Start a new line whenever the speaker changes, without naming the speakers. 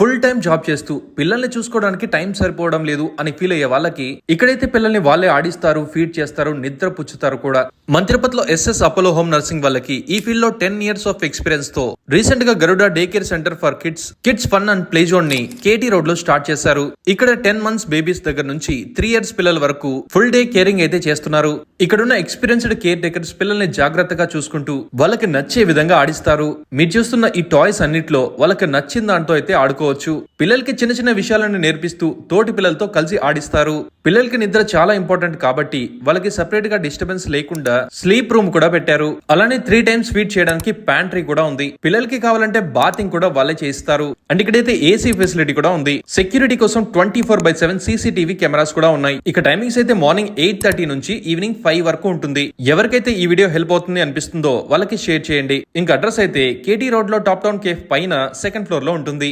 Full time job చేస్తూ పిల్లల్ని చూసుకోవడానికి టైం సరిపోవడం లేదు అని ఫీల్ అయ్యే వాళ్ళకి ఇక్కడైతే పిల్లల్ని వాళ్ళే ఆడిస్తారు, ఫీడ్ చేస్తారు, నిద్ర పుచ్చుతారు కూడా. మన తిరుపతిలో ఎస్ఎస్ అపోలో హోమ్ నర్సింగ్ వాళ్ళకి ఈ ఫీల్డ్ లో 10 years ఆఫ్ ఎక్స్పీరియన్స్ తో రీసెంట్ గా Garuda day care centre for kids fun and play zone ని కేటీ రోడ్ లో స్టార్ట్ చేశారు. ఇక్కడ 10 months బేబీస్ దగ్గర నుంచి 3 years పిల్లల వరకు ఫుల్ డే కేరింగ్ అయితే చేస్తున్నారు. ఇక్కడున్న ఎక్స్పీరియన్స్డ్ కేర్ టేకర్స్ పిల్లల్ని జాగ్రత్తగా చూసుకుంటూ వాళ్ళకి నచ్చే విధంగా ఆడిస్తారు. మీరు చూస్తున్న ఈ టాయ్స్ అన్నిట్లో వాళ్ళకి నచ్చిన దాంతో అయితే ఆడుకోవచ్చు. పిల్లలకి చిన్న చిన్న విషయాలను నేర్పిస్తూ తోటి పిల్లలతో కలిసి ఆడిస్తారు. పిల్లలకి నిద్ర చాలా ఇంపార్టెంట్ కాబట్టి వాళ్ళకి సెపరేట్ గా డిస్టర్బెన్స్ లేకుండా స్లీప్ రూమ్ కూడా పెట్టారు. అలానే 3 times ఫీడ్ చేయడానికి ప్యాంట్రీ కూడా ఉంది. పిల్లలకి కావాలంటే బాతింగ్ కూడా వాళ్ళే చేయిస్తారు. అండ్ ఇక్కడైతే ఏసీ ఫెసిలిటీ కూడా ఉంది. సెక్యూరిటీ కోసం 24/7 సీసీటీవీ కెమెరాస్ కూడా ఉన్నాయి. ఇక టైమింగ్స్ అయితే మార్నింగ్ 8:30 నుంచి ఈవినింగ్ 5 వరకు ఉంటుంది. ఎవరికైతే ఈ వీడియో హెల్ప్ అవుతుంది అనిపిస్తుందో వాళ్ళకి షేర్ చేయండి. ఇంకా అడ్రస్ అయితే కేటీ రోడ్ లో టాప్ టౌన్ కేఫ్ పైన 2nd floor లో ఉంటుంది.